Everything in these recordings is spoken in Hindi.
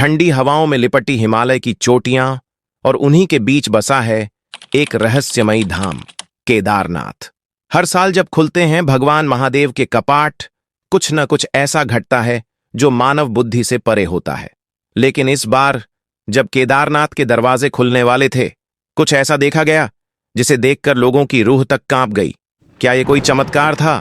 ठंडी हवाओं में लिपटी हिमालय की चोटियां, और उन्हीं के बीच बसा है एक रहस्यमयी धाम, केदारनाथ। हर साल जब खुलते हैं भगवान महादेव के कपाट, कुछ न कुछ ऐसा घटता है जो मानव बुद्धि से परे होता है। लेकिन इस बार जब केदारनाथ के दरवाजे खुलने वाले थे, कुछ ऐसा देखा गया जिसे देखकर लोगों की रूह तक कांप गई। क्या ये कोई चमत्कार था?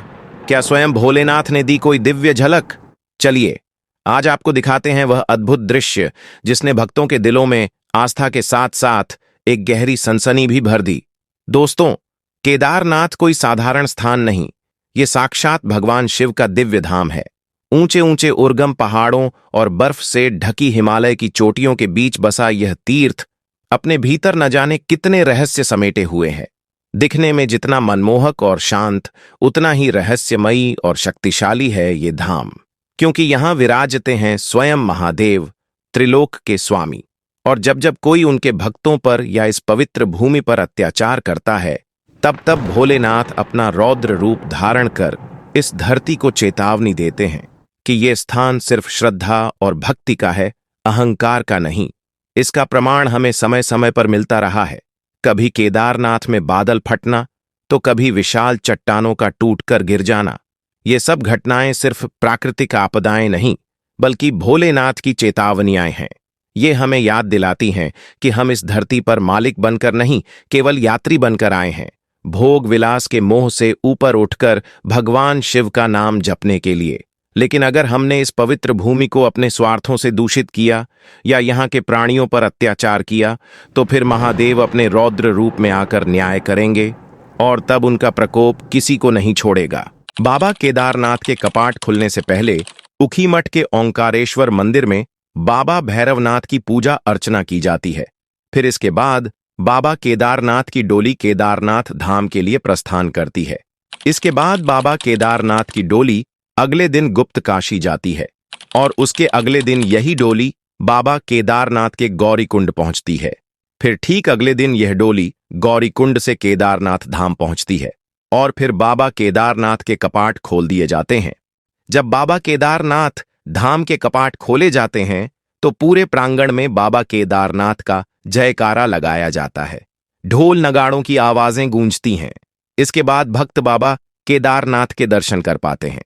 क्या स्वयं भोलेनाथ ने दी कोई दिव्य झलक? चलिए आज आपको दिखाते हैं वह अद्भुत दृश्य जिसने भक्तों के दिलों में आस्था के साथ साथ एक गहरी सनसनी भी भर दी। दोस्तों, केदारनाथ कोई साधारण स्थान नहीं, ये साक्षात भगवान शिव का दिव्य धाम है। ऊंचे ऊंचे उर्गम पहाड़ों और बर्फ से ढकी हिमालय की चोटियों के बीच बसा यह तीर्थ अपने भीतर न जाने कितने रहस्य समेटे हुए है। दिखने में जितना मनमोहक और शांत, उतना ही रहस्यमयी और शक्तिशाली है ये धाम, क्योंकि यहां विराजते हैं स्वयं महादेव, त्रिलोक के स्वामी। और जब जब कोई उनके भक्तों पर या इस पवित्र भूमि पर अत्याचार करता है, तब तब भोलेनाथ अपना रौद्र रूप धारण कर इस धरती को चेतावनी देते हैं कि ये स्थान सिर्फ श्रद्धा और भक्ति का है, अहंकार का नहीं। इसका प्रमाण हमें समय समय पर मिलता रहा है। कभी केदारनाथ में बादल फटना, तो कभी विशाल चट्टानों का टूटकर गिर जाना। ये सब घटनाएं सिर्फ प्राकृतिक आपदाएं नहीं, बल्कि भोलेनाथ की चेतावनियां हैं। ये हमें याद दिलाती हैं कि हम इस धरती पर मालिक बनकर नहीं, केवल यात्री बनकर आए हैं, भोग विलास के मोह से ऊपर उठकर भगवान शिव का नाम जपने के लिए। लेकिन अगर हमने इस पवित्र भूमि को अपने स्वार्थों से दूषित किया या यहाँ के प्राणियों पर अत्याचार किया, तो फिर महादेव अपने रौद्र रूप में आकर न्याय करेंगे और तब उनका प्रकोप किसी को नहीं छोड़ेगा। बाबा केदारनाथ के कपाट खुलने से पहले ऊखीमठ के ओंकारेश्वर मंदिर में बाबा भैरवनाथ की पूजा अर्चना की जाती है। फिर इसके बाद बाबा केदारनाथ की डोली केदारनाथ धाम के लिए प्रस्थान करती है। इसके बाद बाबा केदारनाथ की डोली अगले दिन गुप्त काशी जाती है और उसके अगले दिन यही डोली बाबा केदारनाथ के गौरीकुंड पहुंचती है। फिर ठीक अगले दिन यह डोली गौरीकुंड से केदारनाथ धाम पहुंचती है और फिर बाबा केदारनाथ के कपाट खोल दिए जाते हैं। जब बाबा केदारनाथ धाम के कपाट खोले जाते हैं तो पूरे प्रांगण में बाबा केदारनाथ का जयकारा लगाया जाता है। ढोल नगाड़ों की आवाजें गूंजती हैं। इसके बाद भक्त बाबा केदारनाथ के दर्शन कर पाते हैं।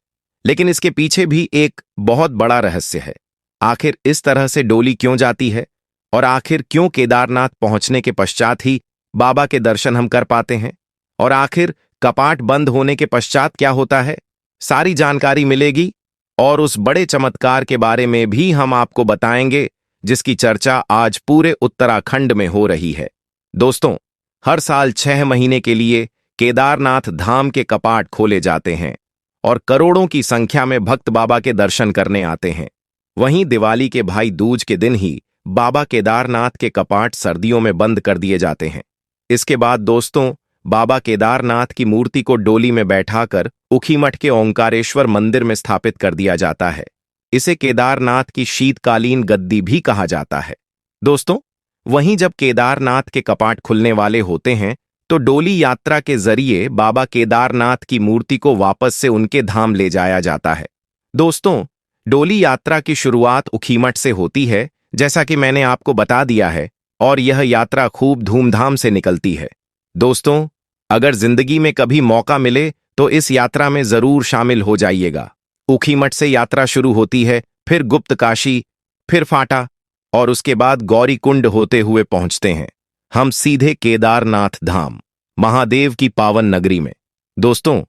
लेकिन इसके पीछे भी एक बहुत बड़ा रहस्य है। आखिर इस तरह से डोली क्यों जाती है और आखिर क्यों केदारनाथ पहुंचने के पश्चात ही बाबा के दर्शन हम कर पाते हैं, और आखिर कपाट बंद होने के पश्चात क्या होता है, सारी जानकारी मिलेगी और उस बड़े चमत्कार के बारे में भी हम आपको बताएंगे जिसकी चर्चा आज पूरे उत्तराखंड में हो रही है। दोस्तों, हर साल 6 महीने के लिए केदारनाथ धाम के कपाट खोले जाते हैं और करोड़ों की संख्या में भक्त बाबा के दर्शन करने आते हैं। वहीं दिवाली के भाई दूज के दिन ही बाबा केदारनाथ के कपाट सर्दियों में बंद कर दिए जाते हैं। इसके बाद दोस्तों, बाबा केदारनाथ की मूर्ति को डोली में बैठाकर ऊखीमठ के ओंकारेश्वर मंदिर में स्थापित कर दिया जाता है। इसे केदारनाथ की शीतकालीन गद्दी भी कहा जाता है। दोस्तों, वहीं जब केदारनाथ के कपाट खुलने वाले होते हैं तो डोली यात्रा के जरिए बाबा केदारनाथ की मूर्ति को वापस से उनके धाम ले जाया जाता है। दोस्तों, डोली यात्रा की शुरुआत ऊखीमठ से होती है, जैसा कि मैंने आपको बता दिया है, और यह यात्रा खूब धूमधाम से निकलती है। दोस्तों, अगर जिंदगी में कभी मौका मिले तो इस यात्रा में जरूर शामिल हो जाइएगा। ऊखीमठ से यात्रा शुरू होती है, फिर गुप्त काशी, फिर फाटा और उसके बाद गौरीकुंड होते हुए पहुंचते हैं हम सीधे केदारनाथ धाम, महादेव की पावन नगरी में। दोस्तों,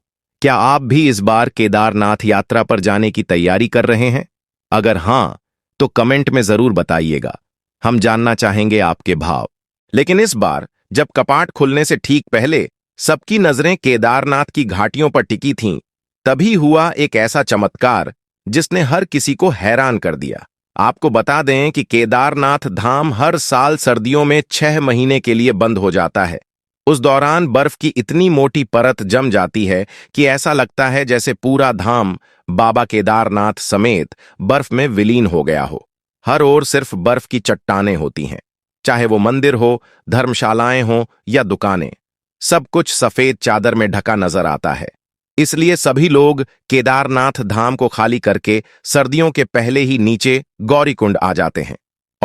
क्या आप भी इस बार केदारनाथ यात्रा पर जाने की तैयारी कर रहे हैं? अगर हां, तो कमेंट में जरूर बताइएगा, हम जानना चाहेंगे आपके भाव। लेकिन इस बार जब कपाट खुलने से ठीक पहले सबकी नजरें केदारनाथ की घाटियों पर टिकी थीं, तभी हुआ एक ऐसा चमत्कार जिसने हर किसी को हैरान कर दिया। आपको बता दें कि केदारनाथ धाम हर साल सर्दियों में 6 महीने के लिए बंद हो जाता है। उस दौरान बर्फ की इतनी मोटी परत जम जाती है कि ऐसा लगता है जैसे पूरा धाम बाबा केदारनाथ समेत बर्फ में विलीन हो गया हो। हर ओर सिर्फ बर्फ की चट्टानें होती हैं, चाहे वो मंदिर हो, धर्मशालाएं हों या दुकानें, सब कुछ सफेद चादर में ढका नजर आता है। इसलिए सभी लोग केदारनाथ धाम को खाली करके सर्दियों के पहले ही नीचे गौरीकुंड आ जाते हैं।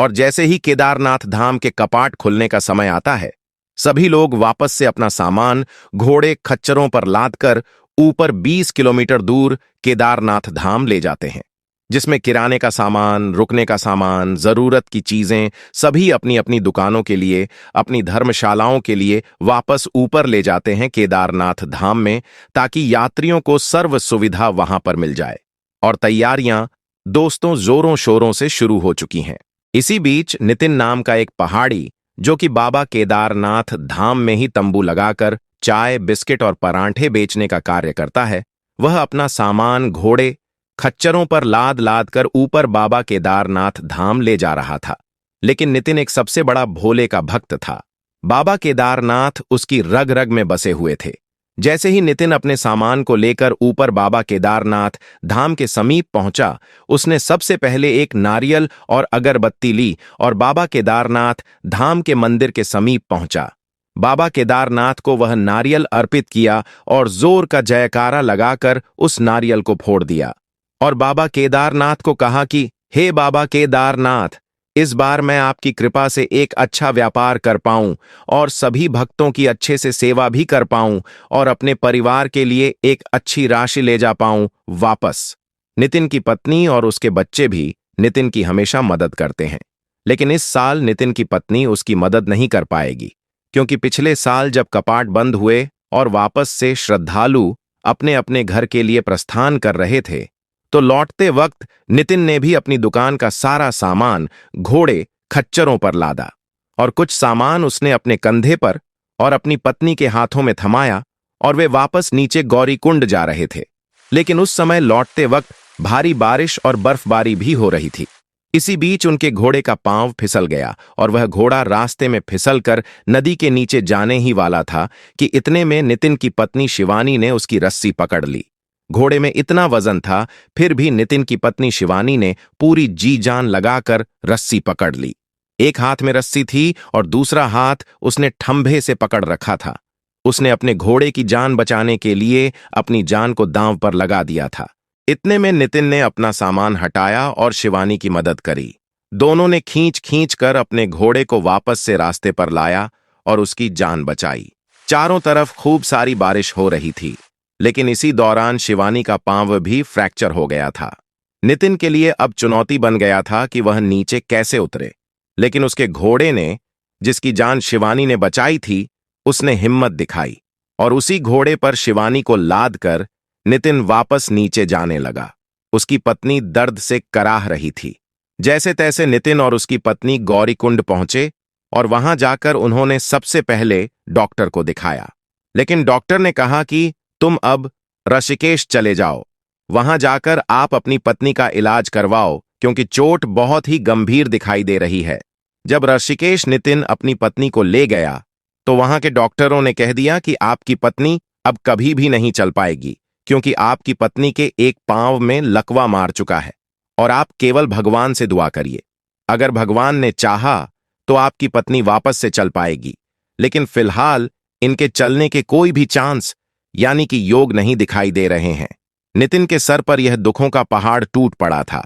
और जैसे ही केदारनाथ धाम के कपाट खुलने का समय आता है, सभी लोग वापस से अपना सामान घोड़े खच्चरों पर लादकर ऊपर 20 किलोमीटर दूर केदारनाथ धाम ले जाते हैं, जिसमें किराने का सामान, रुकने का सामान, जरूरत की चीजें सभी अपनी अपनी दुकानों के लिए, अपनी धर्मशालाओं के लिए वापस ऊपर ले जाते हैं केदारनाथ धाम में, ताकि यात्रियों को सर्व सुविधा वहां पर मिल जाए। और तैयारियां दोस्तों जोरों शोरों से शुरू हो चुकी हैं। इसी बीच नितिन नाम का एक पहाड़ी, जो कि बाबा केदारनाथ धाम में ही तंबू लगाकर चाय, बिस्किट और परांठे बेचने का कार्य करता है, वह अपना सामान घोड़े खच्चरों पर लाद लाद कर ऊपर बाबा केदारनाथ धाम ले जा रहा था। लेकिन नितिन एक सबसे बड़ा भोले का भक्त था। बाबा केदारनाथ उसकी रग रग में बसे हुए थे। जैसे ही नितिन अपने सामान को लेकर ऊपर बाबा केदारनाथ धाम के समीप पहुंचा, उसने सबसे पहले एक नारियल और अगरबत्ती ली और बाबा केदारनाथ धाम के मंदिर के समीप पहुंचा। बाबा केदारनाथ को वह नारियल अर्पित किया और जोर का जयकारा लगाकर उस नारियल को फोड़ दिया और बाबा केदारनाथ को कहा कि हे बाबा केदारनाथ, इस बार मैं आपकी कृपा से एक अच्छा व्यापार कर पाऊं और सभी भक्तों की अच्छे से सेवा भी कर पाऊं और अपने परिवार के लिए एक अच्छी राशि ले जा पाऊं वापस। नितिन की पत्नी और उसके बच्चे भी नितिन की हमेशा मदद करते हैं, लेकिन इस साल नितिन की पत्नी उसकी मदद नहीं कर पाएगी, क्योंकि पिछले साल जब कपाट बंद हुए और वापस से श्रद्धालु अपने अपने घर के लिए प्रस्थान कर रहे थे, तो लौटते वक्त नितिन ने भी अपनी दुकान का सारा सामान घोड़े खच्चरों पर लादा और कुछ सामान उसने अपने कंधे पर और अपनी पत्नी के हाथों में थमाया और वे वापस नीचे गौरीकुंड जा रहे थे। लेकिन उस समय लौटते वक्त भारी बारिश और बर्फबारी भी हो रही थी। इसी बीच उनके घोड़े का पांव फिसल गया और वह घोड़ा रास्ते में फिसलकर नदी के नीचे जाने ही वाला था कि इतने में नितिन की पत्नी शिवानी ने उसकी रस्सी पकड़ ली। घोड़े में इतना वजन था, फिर भी नितिन की पत्नी शिवानी ने पूरी जी जान लगाकर रस्सी पकड़ ली। एक हाथ में रस्सी थी और दूसरा हाथ उसने ठंभे से पकड़ रखा था। उसने अपने घोड़े की जान बचाने के लिए अपनी जान को दांव पर लगा दिया था। इतने में नितिन ने अपना सामान हटाया और शिवानी की मदद करी। दोनों ने खींच खींच कर अपने घोड़े को वापस से रास्ते पर लाया और उसकी जान बचाई। चारों तरफ खूब सारी बारिश हो रही थी, लेकिन इसी दौरान शिवानी का पांव भी फ्रैक्चर हो गया था। नितिन के लिए अब चुनौती बन गया था कि वह नीचे कैसे उतरे, लेकिन उसके घोड़े ने, जिसकी जान शिवानी ने बचाई थी, उसने हिम्मत दिखाई और उसी घोड़े पर शिवानी को लाद कर नितिन वापस नीचे जाने लगा। उसकी पत्नी दर्द से कराह रही थी। जैसे तैसे नितिन और उसकी पत्नी गौरीकुंड पहुंचे और वहां जाकर उन्होंने सबसे पहले डॉक्टर को दिखाया। लेकिन डॉक्टर ने कहा कि तुम अब ऋषिकेश चले जाओ, वहां जाकर आप अपनी पत्नी का इलाज करवाओ, क्योंकि चोट बहुत ही गंभीर दिखाई दे रही है। जब ऋषिकेश नितिन अपनी पत्नी को ले गया, तो वहां के डॉक्टरों ने कह दिया कि आपकी पत्नी अब कभी भी नहीं चल पाएगी, क्योंकि आपकी पत्नी के एक पांव में लकवा मार चुका है और आप केवल भगवान से दुआ करिए। अगर भगवान ने चाहा तो आपकी पत्नी वापस से चल पाएगी, लेकिन फिलहाल इनके चलने के कोई भी चांस यानी कि योग नहीं दिखाई दे रहे हैं। नितिन के सर पर यह दुखों का पहाड़ टूट पड़ा था।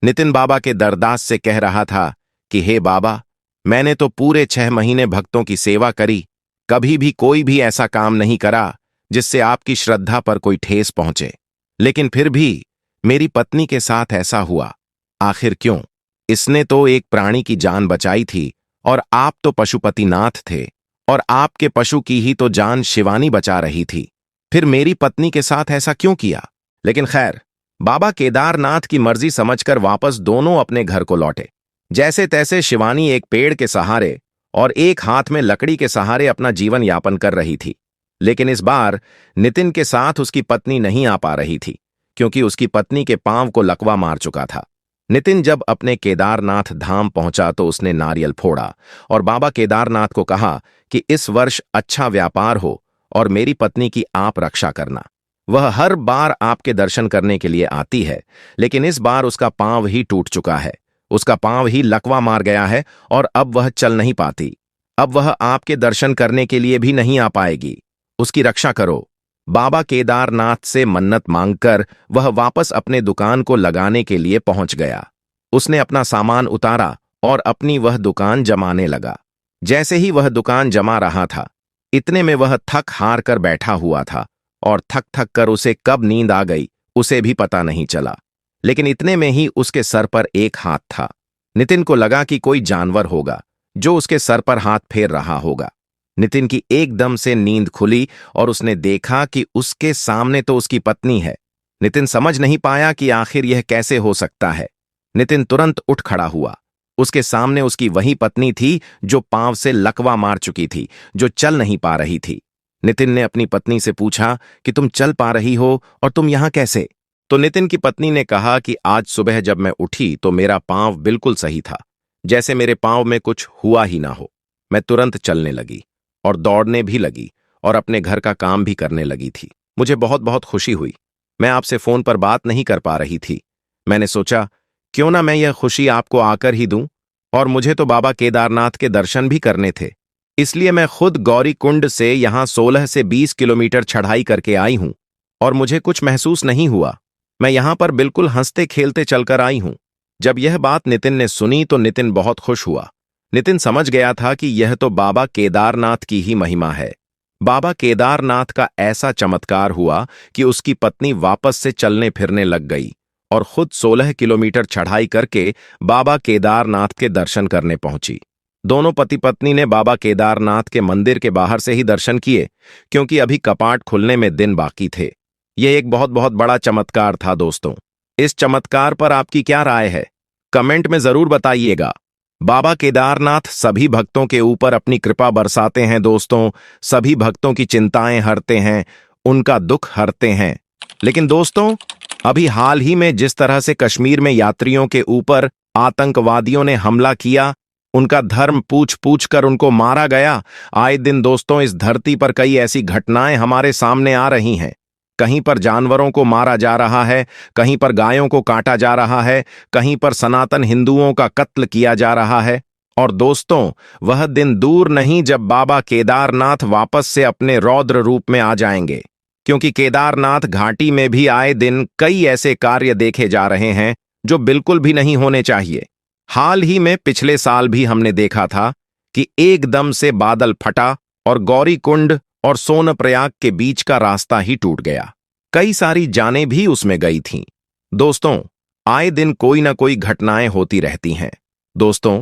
नितिन बाबा के दरदास से कह रहा था कि हे बाबा, मैंने तो पूरे 6 महीने भक्तों की सेवा करी, कभी भी कोई भी ऐसा काम नहीं करा जिससे आपकी श्रद्धा पर कोई ठेस पहुंचे, लेकिन फिर भी मेरी पत्नी के साथ ऐसा हुआ। आखिर क्यों? इसने तो एक प्राणी की जान बचाई थी और आप तो पशुपतिनाथ थे और आपके पशु की ही तो जान शिवानी बचा रही थी। फिर मेरी पत्नी के साथ ऐसा क्यों किया? लेकिन खैर, बाबा केदारनाथ की मर्जी समझकर वापस दोनों अपने घर को लौटे। जैसे तैसे शिवानी एक पेड़ के सहारे और एक हाथ में लकड़ी के सहारे अपना जीवन यापन कर रही थी। लेकिन इस बार नितिन के साथ उसकी पत्नी नहीं आ पा रही थी, क्योंकि उसकी पत्नी के पांव को लकवा मार चुका था। नितिन जब अपने केदारनाथ धाम पहुंचा तो उसने नारियल फोड़ा और बाबा केदारनाथ को कहा कि इस वर्ष अच्छा व्यापार हो और मेरी पत्नी की आप रक्षा करना। वह हर बार आपके दर्शन करने के लिए आती है, लेकिन इस बार उसका पांव ही टूट चुका है, उसका पांव ही लकवा मार गया है और अब वह चल नहीं पाती। अब वह आपके दर्शन करने के लिए भी नहीं आ पाएगी। उसकी रक्षा करो। बाबा केदारनाथ से मन्नत मांगकर वह वापस अपने दुकान को लगाने के लिए पहुंच गया। उसने अपना सामान उतारा और अपनी वह दुकान जमाने लगा। जैसे ही वह दुकान जमा रहा था, इतने में वह थक हार कर बैठा हुआ था और थक थक कर उसे कब नींद आ गई उसे भी पता नहीं चला। लेकिन इतने में ही उसके सर पर एक हाथ था। नितिन को लगा कि कोई जानवर होगा जो उसके सर पर हाथ फेर रहा होगा। नितिन की एकदम से नींद खुली और उसने देखा कि उसके सामने तो उसकी पत्नी है। नितिन समझ नहीं पाया कि आखिर यह कैसे हो सकता है। नितिन तुरंत उठ खड़ा हुआ। उसके सामने उसकी वही पत्नी थी जो पांव से लकवा मार चुकी थी, जो चल नहीं पा रही थी। नितिन ने अपनी पत्नी से पूछा कि तुम चल पा रही हो और तुम यहां कैसे? तो नितिन की पत्नी ने कहा कि आज सुबह जब मैं उठी तो मेरा पांव बिल्कुल सही था, जैसे मेरे पांव में कुछ हुआ ही ना हो। मैं तुरंत चलने लगी और दौड़ने भी लगी और अपने घर का काम भी करने लगी थी। मुझे बहुत बहुत खुशी हुई। मैं आपसे फोन पर बात नहीं कर पा रही थी। मैंने सोचा क्यों ना मैं यह खुशी आपको आकर ही दूं, और मुझे तो बाबा केदारनाथ के दर्शन भी करने थे। इसलिए मैं खुद गौरी कुंड से यहां 16 से 20 किलोमीटर चढ़ाई करके आई हूं और मुझे कुछ महसूस नहीं हुआ। मैं यहां पर बिल्कुल हंसते खेलते चलकर आई हूं। जब यह बात नितिन ने सुनी तो नितिन बहुत खुश हुआ। नितिन समझ गया था कि यह तो बाबा केदारनाथ की ही महिमा है। बाबा केदारनाथ का ऐसा चमत्कार हुआ कि उसकी पत्नी वापस से चलने फिरने लग गई और खुद 16 किलोमीटर चढ़ाई करके बाबा केदारनाथ के दर्शन करने पहुंची। दोनों पति पत्नी ने बाबा केदारनाथ के मंदिर के बाहर से ही दर्शन किए, क्योंकि अभी कपाट खुलने में दिन बाकी थे। यह एक बहुत बहुत बड़ा चमत्कार था दोस्तों। इस चमत्कार पर आपकी क्या राय है? कमेंट में जरूर बताइएगा। बाबा केदारनाथ सभी भक्तों के ऊपर अपनी कृपा बरसाते हैं दोस्तों। सभी भक्तों की चिंताएं हरते हैं, उनका दुख हरते हैं। लेकिन दोस्तों, अभी हाल ही में जिस तरह से कश्मीर में यात्रियों के ऊपर आतंकवादियों ने हमला किया, उनका धर्म पूछ पूछ कर उनको मारा गया, आए दिन दोस्तों इस धरती पर कई ऐसी घटनाएं हमारे सामने आ रही हैं। कहीं पर जानवरों को मारा जा रहा है, कहीं पर गायों को काटा जा रहा है, कहीं पर सनातन हिंदुओं का कत्ल किया जा रहा है। और दोस्तों, वह दिन दूर नहीं जब बाबा केदारनाथ वापस से अपने रौद्र रूप में आ जाएंगे, क्योंकि केदारनाथ घाटी में भी आए दिन कई ऐसे कार्य देखे जा रहे हैं जो बिल्कुल भी नहीं होने चाहिए। हाल ही में पिछले साल भी हमने देखा था कि एकदम से बादल फटा और गौरी कुंड और सोनप्रयाग के बीच का रास्ता ही टूट गया। कई सारी जानें भी उसमें गई थीं। दोस्तों, आए दिन कोई ना कोई घटनाएं होती रहती हैं। दोस्तों,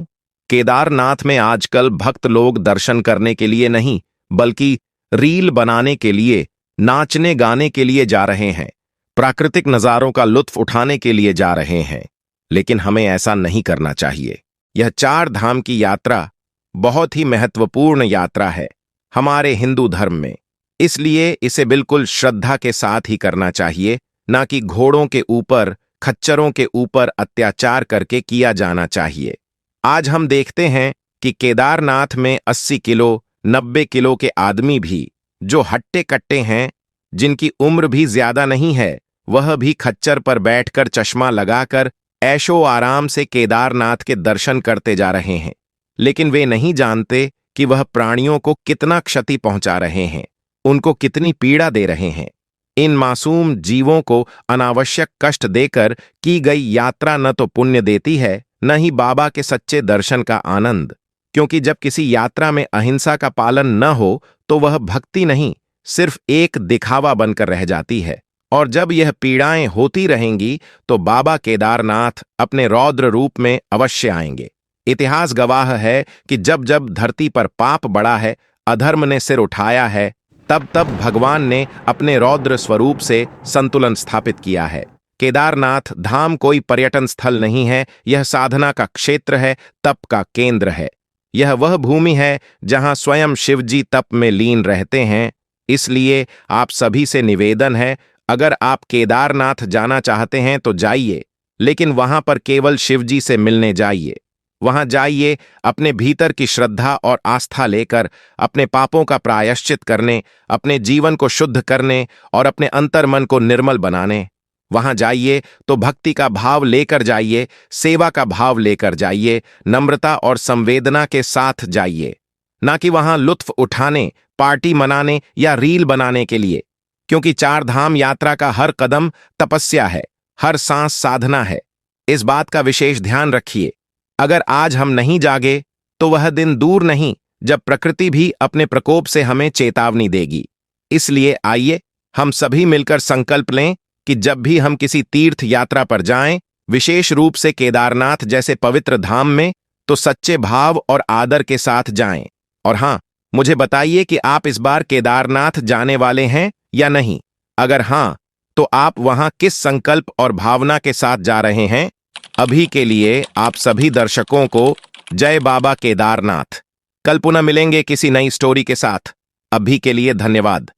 केदारनाथ में आजकल भक्त लोग दर्शन करने के लिए नहीं, बल्कि रील बनाने के लिए, नाचने गाने के लिए जा रहे हैं, प्राकृतिक नजारों का लुत्फ उठाने के लिए जा रहे हैं। लेकिन हमें ऐसा नहीं करना चाहिए। यह 4 धाम की यात्रा बहुत ही महत्वपूर्ण यात्रा है हमारे हिंदू धर्म में। इसलिए इसे बिल्कुल श्रद्धा के साथ ही करना चाहिए, ना कि घोड़ों के ऊपर, खच्चरों के ऊपर अत्याचार करके किया जाना चाहिए। आज हम देखते हैं कि केदारनाथ में 80 किलो, 90 किलो के आदमी भी, जो हट्टे कट्टे हैं, जिनकी उम्र भी ज्यादा नहीं है, वह भी खच्चर पर बैठकर चश्मा लगाकर ऐशो आराम से केदारनाथ के दर्शन करते जा रहे हैं। लेकिन वे नहीं जानते कि वह प्राणियों को कितना क्षति पहुंचा रहे हैं, उनको कितनी पीड़ा दे रहे हैं। इन मासूम जीवों को अनावश्यक कष्ट देकर की गई यात्रा न तो पुण्य देती है, न ही बाबा के सच्चे दर्शन का आनंद। क्योंकि जब किसी यात्रा में अहिंसा का पालन न हो तो वह भक्ति नहीं, सिर्फ एक दिखावा बनकर रह जाती है। और जब यह पीड़ाएं होती रहेंगी तो बाबा केदारनाथ अपने रौद्र रूप में अवश्य आएंगे। इतिहास गवाह है कि जब जब धरती पर पाप बढ़ा है, अधर्म ने सिर उठाया है, तब तब भगवान ने अपने रौद्र स्वरूप से संतुलन स्थापित किया है। केदारनाथ धाम कोई पर्यटन स्थल नहीं है, यह साधना का क्षेत्र है, तप का केंद्र है। यह वह भूमि है जहां स्वयं शिवजी तप में लीन रहते हैं। इसलिए आप सभी से निवेदन है, अगर आप केदारनाथ जाना चाहते हैं तो जाइए, लेकिन वहां पर केवल शिवजी से मिलने जाइए। वहां जाइए अपने भीतर की श्रद्धा और आस्था लेकर, अपने पापों का प्रायश्चित करने, अपने जीवन को शुद्ध करने और अपने अंतर्मन को निर्मल बनाने। वहां जाइए तो भक्ति का भाव लेकर जाइए, सेवा का भाव लेकर जाइए, नम्रता और संवेदना के साथ जाइए, ना कि वहां लुत्फ उठाने, पार्टी मनाने या रील बनाने के लिए। क्योंकि 4 धाम यात्रा का हर कदम तपस्या है, हर सांस साधना है। इस बात का विशेष ध्यान रखिए। अगर आज हम नहीं जागे तो वह दिन दूर नहीं जब प्रकृति भी अपने प्रकोप से हमें चेतावनी देगी। इसलिए आइए हम सभी मिलकर संकल्प लें कि जब भी हम किसी तीर्थ यात्रा पर जाएं, विशेष रूप से केदारनाथ जैसे पवित्र धाम में, तो सच्चे भाव और आदर के साथ जाएं। और हां, मुझे बताइए कि आप इस बार केदारनाथ जाने वाले हैं या नहीं। अगर हां, तो आप वहां किस संकल्प और भावना के साथ जा रहे हैं। अभी के लिए आप सभी दर्शकों को जय बाबा केदारनाथ। कल पुनः मिलेंगे किसी नई स्टोरी के साथ। अभी के लिए धन्यवाद।